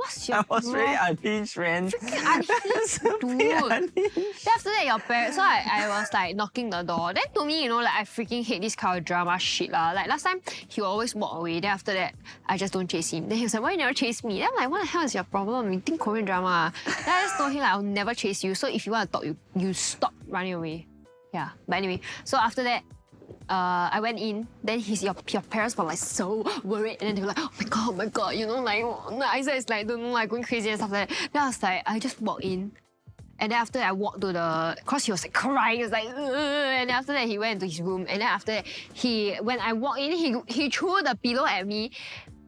What's your I was very unhinged, man. freaking unhinged, dude? Then after that, your parents, so I was like knocking the door. Then to me, like I freaking hate this kind of drama shit lah. Like last time, he will always walk away. Then after that, I just don't chase him. Then he was like, why you never chase me? Then I'm like, what the hell is your problem? You think Korean drama? Then I just told him like, I'll never chase you. So if you want to talk, you stop running away. Yeah. But anyway, so after that, I went in, then your parents were like so worried, and then they were like, oh my god, like Isaac is like, don't know, like going crazy and stuff like that. Then I was like, I just walked in, and then after that I walked to cause he was like crying, he was like, ugh. And then after that he went into his room, and then after that when I walked in, he threw the pillow at me,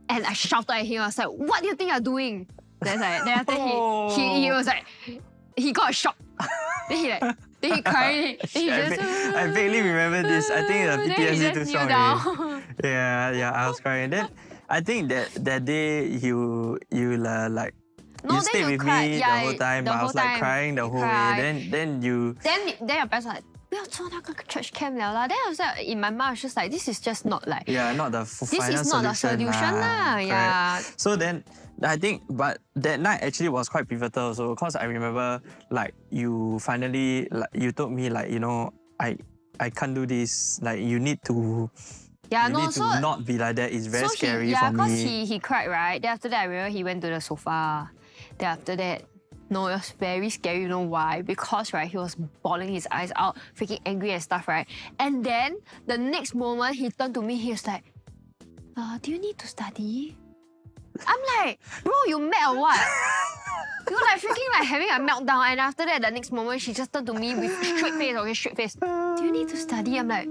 and I shouted at him. I was like, what do you think you're doing? Then after he was like, he got a shock. Then he cried. I vaguely remember this. I think the PTSD too strong. Yeah, I was crying. Then I think that day you like No, you then stayed you with cried. me Yeah, the whole time. the I whole was like time. crying the You whole cried. way. Then your parents were like, 不要做那个 church camp 了啦. Then I was like, in my mind, I was just like, this is just not like, not the this final is not the solution lah. Yeah. So then I think, but that night actually was quite pivotal also, because I remember like you finally you told me like, I can't do this. Like you need to. Yeah, you need to not be like that. It's very scary for me. because he cried, right? Then after that, I remember he went to the sofa. Then after that, no, it was very scary. You know why? Because, right, he was bawling his eyes out, freaking angry and stuff, right? And then, the next moment, he turned to me, he was like, do you need to study? I'm like, bro, you mad or what? You were like freaking like having a meltdown, and after that, the next moment, she just turned to me with straight face. Do you need to study? I'm like,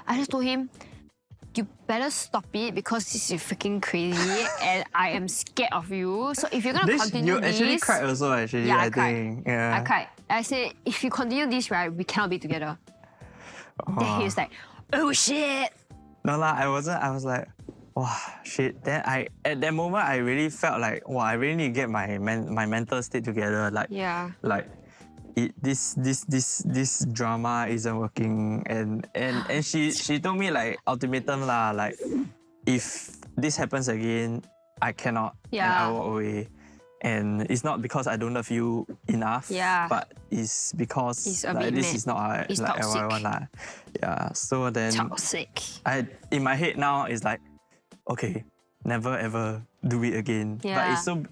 I just told him, you better stop it because this is freaking crazy and I am scared of you. So if you're gonna continue you this... actually cried also, actually, Yeah, I think. Yeah. I cried. I said, if you continue this, right, we cannot be together. Then he was like, oh shit. No lah, I wasn't. I was like, wow, shit. Then at that moment, I really felt like, wow, I really need to get my mental state together. Like, yeah. Like, this drama isn't working, and she told me like ultimatum lah, like if this happens again, I cannot, and I walk away. And it's not because I don't love you enough, but it's because like, this is not like what I want lah. Yeah. So then toxic. In my head now it's like, okay, never ever do it again. Yeah. But it's so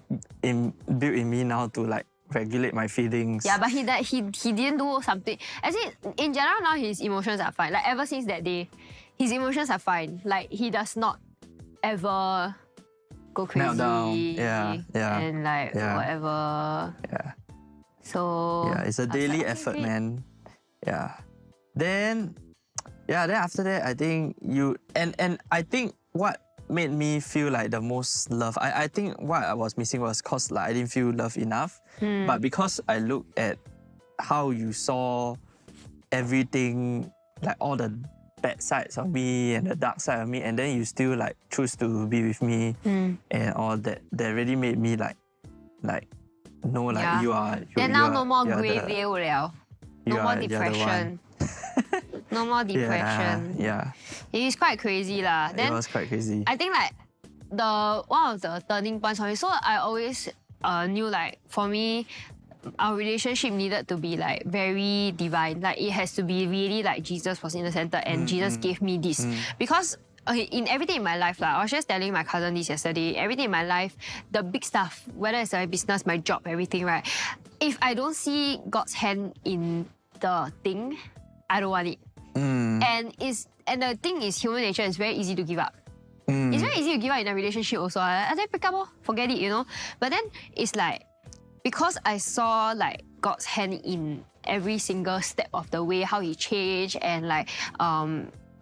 built in me now to like regulate my feelings. Yeah, but he didn't do something. As in general now his emotions are fine. Like ever since that day, his emotions are fine. Like he does not ever go crazy. Meltdown. Yeah. And like whatever. Yeah. So yeah, it's a daily effort, man. Yeah. Then after that, I think and I think what made me feel like the most love, I think what I was missing was cause like I didn't feel love enough. But because I looked at how you saw everything, like all the bad sides of me and the dark side of me, and then you still like choose to be with me and all that really made me like no, like you are. Then now no more grey veil liao. No more depression. No more depression. Yeah. It is quite crazy lah. Then it was quite crazy. I think like one of the turning points for me. So I always knew like for me, our relationship needed to be like very divine. Like it has to be really like Jesus was in the center and Jesus gave me this. Because in everything in my life, I was just telling my cousin this yesterday, everything in my life, the big stuff, whether it's my business, my job, everything, right? If I don't see God's hand in the thing, I don't want it. And the thing is, human nature is very easy to give up. It's very easy to give up in a relationship also. I then break up, forget it, you know? But then it's like, because I saw like God's hand in every single step of the way, how he changed, and like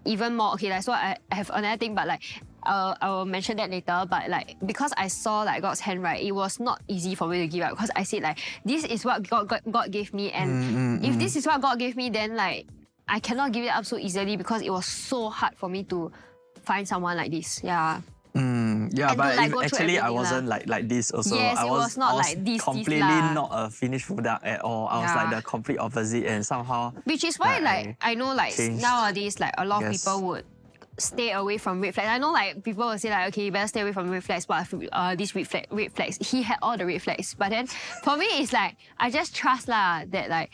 even more, okay, like so I have another thing, but like I will mention that later. But like because I saw like God's hand, right, it was not easy for me to give up because I said like this is what God gave me, and if this is what God gave me, then like I cannot give it up so easily because it was so hard for me to find someone like this. Yeah. Yeah, and but to, like, actually I wasn't like this also. Yes, I was not like this completely not a finished product at all. I was like the complete opposite, and somehow which is why like I know like changed. Nowadays like a lot of people would stay away from red flags. I know like people will say like, okay, you better stay away from red flags, but this red flags, he had all the red flags. But then for me it's like I just trust lah that like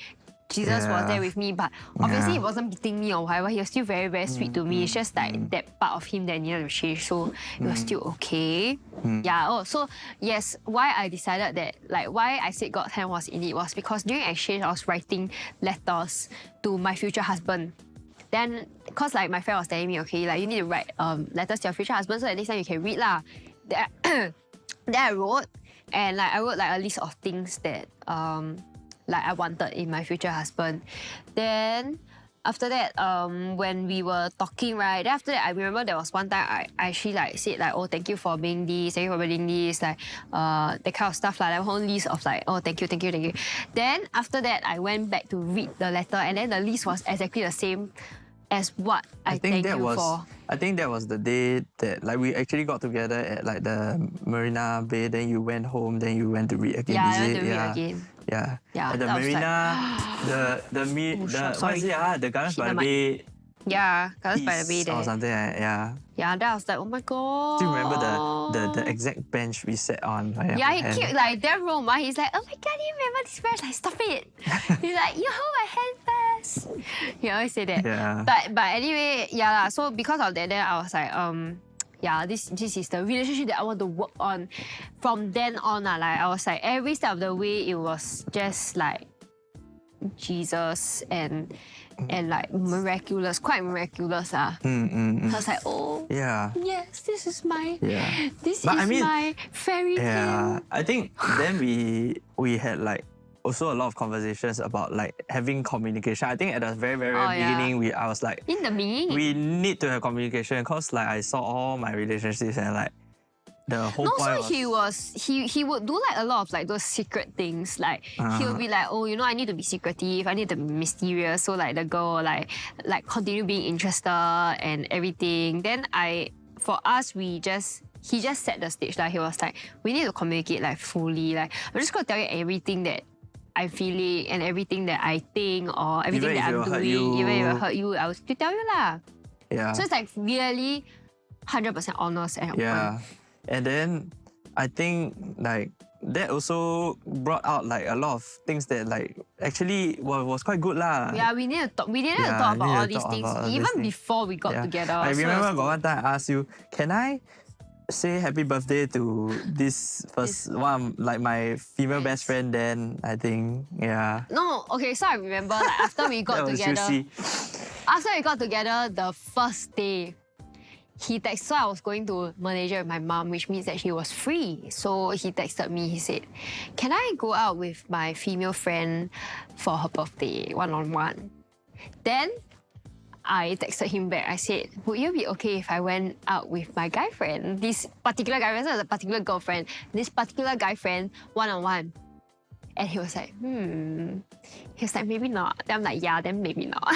Jesus was there with me, but obviously it wasn't beating me or whatever. He was still very, very sweet to me. It's just like that part of him that needed to change, so it was still okay. Yeah. Oh, so yes, why I decided that, like, why I said God's hand was in it was because during exchange I was writing letters to my future husband. Then, cause like my friend was telling me, okay, like you need to write letters to your future husband so that next time you can read lah. Then I wrote, and like I wrote like a list of things that like I wanted in my future husband. Then after that, when we were talking, right, then after that I remember there was one time I actually like said like, oh, thank you for being this, thank you for being this, like that kind of stuff, like a whole list of like, oh, thank you. Then after that I went back to read the letter, and then the list was exactly the same as what I thank you for. I think that was the day that like we actually got together at like the Marina Bay. Then you went home. Then you went to read again. Yeah, I went to read again. Yeah. Yeah. At the Marina, what is it? The Gardens by the Bay. Yeah, Gardens by the Bay there. Or something. Yeah. Yeah, then I was like, oh my god. Do you remember the exact bench we sat on? Like, yeah, he kept like that room. He's like, oh my god, you remember this bench? Like, stop it. He's like, you hold my hand first. He always say that. Yeah. But anyway, yeah. So because of that, then I was like, yeah, this is the relationship that I want to work on. From then on, like I was like, every step of the way, it was just like Jesus and like miraculous, quite miraculous. I was like, oh, yeah, yes, this is my, my fairy tale. Yeah, I think then we had like also a lot of conversations about like having communication. I think at the very, very, Oh, very yeah. beginning, I was like, In the beginning. we need to have communication because like I saw all my relationships and like the whole No, point so he would do like a lot of like those secret things. Like he would be like, oh, you know, I need to be secretive, I need to be mysterious. So like the girl like continue being interested and everything. Then for us, he just set the stage. Like he was like, we need to communicate like fully. Like I'm just gonna tell you everything that I'm feeling and everything that I think or everything Even that if I'm it will hurt doing. Even if it you. will hurt you, I will still tell you lah. Yeah. So it's like really 100% honest and open. Yeah. And then I think like that also brought out like a lot of things that like actually was quite good lah. Yeah, we need to talk. We need to Yeah, talk we about need all to these talk things about all these even things. before we got together. I So remember it's one time I asked you, can I say happy birthday to this first one, like my female best friend then, I think, yeah. No, okay, so I remember like after we got That was together. juicy. After we got together, the first day, he texted, so I was going to Malaysia with my mom, which means that she was free. So he texted me, he said, can I go out with my female friend for her birthday, one-on-one? Then I texted him back. I said, would you be okay if I went out with my guy friend? This particular guy friend, so a particular girlfriend. This particular guy friend, one-on-one. And he was like, He was like, maybe not. Then I'm like, yeah, then maybe not.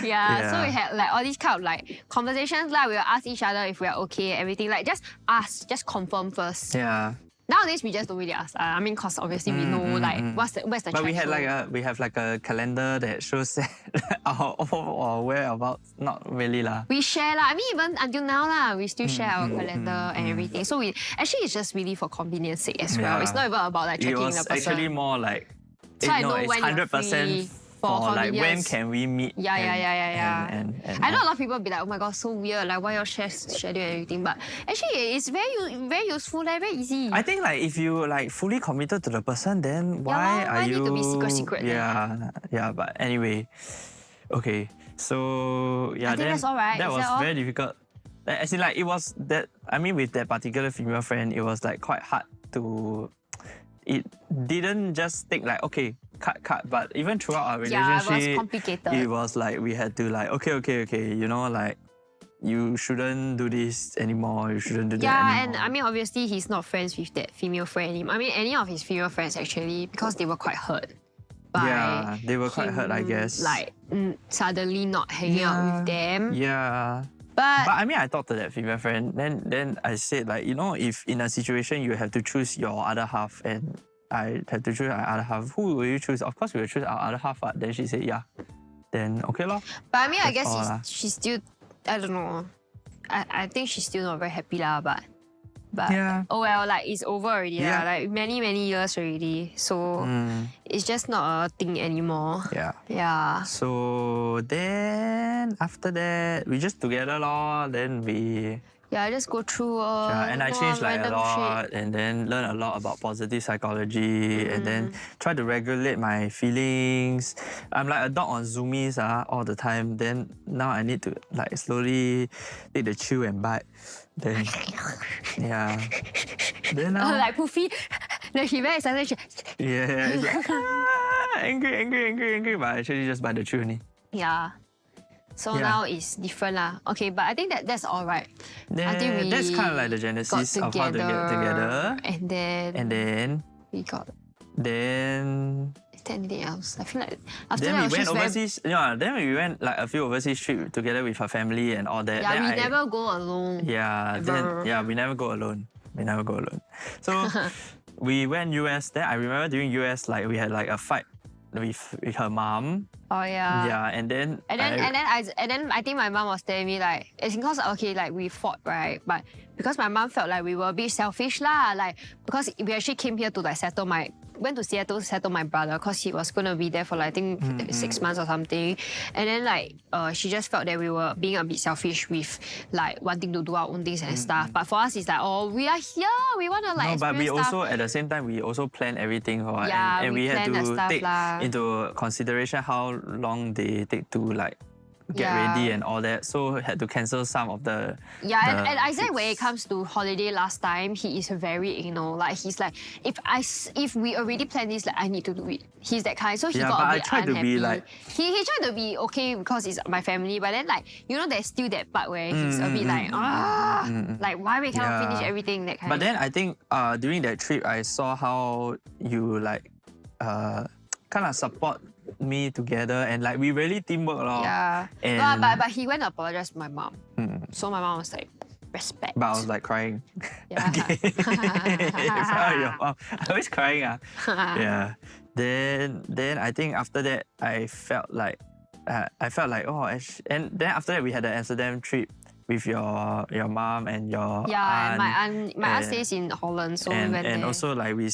Yeah, so we had like all these kind of like conversations lah. We will ask each other if we are okay, everything. Like just ask, just confirm first. Yeah. Nowadays we just don't really ask. I mean, cause obviously we know like where's the But we had threshold. we have like a calendar that shows our whereabouts. Not really lah. We share lah. I mean, even until now lah, we still share our calendar and everything. So it's just really for convenience sake as well. Yeah. It's not even about like It checking was the person. actually more like So I no, know it's when you're 100% free for like when convenience. can we meet? Yeah. And I know a lot of people be like, oh my god, so weird, like why you share schedule and everything. But actually, it's very useful, like very easy. I think like if you like fully committed to the person, then why are why you? need to be secret then? Yeah. But anyway, okay. So yeah, I think then that's all right. that Is was that all? very difficult. As in like it was that. I mean, with that particular female friend, it was like quite hard to. It didn't just take like okay, cut. But even throughout our Yeah, relationship, it was complicated. It was like we had to like okay. You know, like you shouldn't do this anymore. You shouldn't do that Yeah, anymore. and I mean, obviously, he's not friends with that female friend anymore. I mean, any of his female friends actually, because they were quite hurt. Yeah, they were quite hurt, I guess. Like suddenly not hanging out with them. Yeah. But But I mean, I talked to that female friend. Then I said like, you know, if in a situation you have to choose your other half and I have to choose my other half, who will you choose? Of course, we will choose our other half. Then she said, yeah. Then okay lor. I mean, I That's guess all lah. she's still, I don't know. I think she's still not very happy lah, but Yeah. oh well, like it's over already Yeah. lah. Like many years already. So it's just not a thing anymore. Yeah. Yeah. So then after that, we just together lor. Then we Yeah, just go through and I changed like a random lot, shit. and then learn a lot about positive psychology, and then try to regulate my feelings. I'm like a dog on zoomies all the time. Then now I need to like slowly take the chew and bite. Then yeah. Then now Like Poofy. Then she very excited. yeah, it's like angry, but actually just bite the chew only. Yeah. So Yeah. now it's different lah. Okay, but I think that's all right. Until we That's kind of like the got genesis of how to get together. And then And we got. then Is there anything else? I feel like after then that we went she's very- overseas. Yeah, then we went like a few overseas trips together with her family and all that. Yeah, Then we never go alone. Yeah, ever. we never go alone. We never go alone. So we went US. Then I remember during US, like we had like a fight with her mom. Oh yeah. Yeah, and then And then I think my mom was telling me like it's because okay like we fought right, but because my mom felt like we were a bit selfish lah, like because we actually came here to like went to Seattle to settle my brother because he was gonna be there for like I think 6 months or something, and then like she just felt that we were being a bit selfish with like wanting to do our own things and stuff. But for us it's like we are here, we wanna like no, but we experience also stuff. at the same time we also plan everything for Yeah, and we we had plan the to stuff take lah. into consideration how long they take to like get ready and all that. So had to cancel some of the and Isaac, when it trips. comes to holiday last time, he is very anal. Like he's like, if we already planned this, like I need to do it. He's that kind. So he Yeah, got but a I bit tried to unhappy. be like- he tried to be okay because it's my family, but then like there's still that part where he's a bit like like why we cannot finish everything, that kind. But then I think during that trip, I saw how you like kind of support me together, and like we really teamwork lor. Yeah. And, But he went to apologize to my mom. So my mom was like, respect. but I was like crying. Yeah. Okay. In front of your mom. I was crying. Yeah. Then I think after that I felt like oh, and then after that we had the Amsterdam trip with your mom and your Yeah, aunt. my aunt stays in Holland, so we went there. And also like I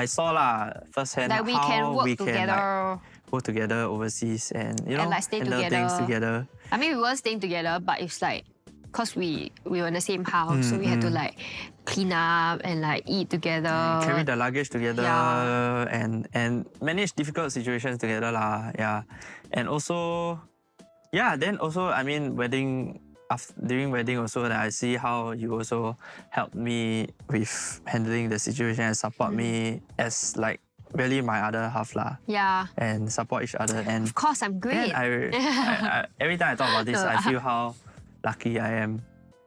saw lah firsthand like we how can work we together. can like, work together overseas and like stay handle things together. I mean, we weren't staying together, but it's like, cause we were in the same house, so we had to like clean up and like eat together. Carry the luggage together Yeah. and manage difficult situations together lah. Yeah. And also, then also I mean during wedding also I see how you also helped me with handling the situation and support me as like really my other half lah. Yeah. And support each other. And Of course, I'm great. then I every time I talk about this, No, I feel how lucky I am.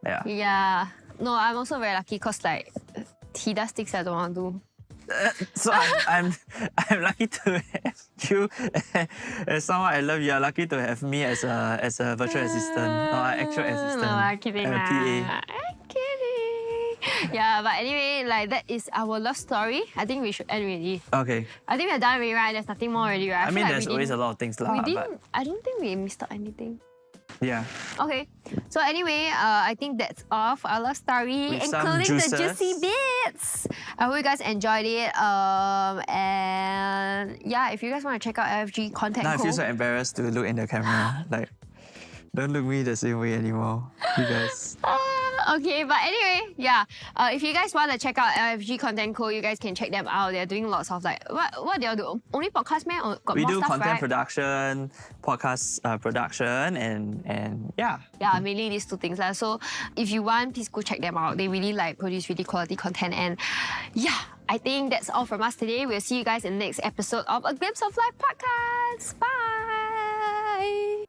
Yeah. Yeah. No, I'm also very lucky because like he does things I don't want to do. So I'm lucky to have you as someone I love. You are lucky to have me as a virtual assistant or an actual assistant. No, I'm kidding. a lah. PA. I'm kidding. Yeah, but anyway, like that is our love story. I think we should end already. Okay. I think we're done already, right? There's nothing more already, right? I feel mean, like there's we always a didn't- lot of things lah. We But didn't. I don't think we missed out anything. yeah. Okay, so anyway, I think that's all for our love story, With some including the juices. juicy bits. I hope you guys enjoyed it. And yeah, if you guys want to check out FG content, Now I feel so embarrassed to look in the camera. Like, don't look me the same way anymore, you guys. Okay, but anyway, yeah. If you guys want to check out LFG Content Co, you guys can check them out. They're doing lots of like what they all do? Only podcast, man? Or got We more do stuff, content right? production, podcast production, and yeah. Yeah, mainly these two things. So if you want, please go check them out. They really like produce really quality content. And yeah, I think that's all from us today. We'll see you guys in the next episode of A Glimpse of Life podcast. Bye.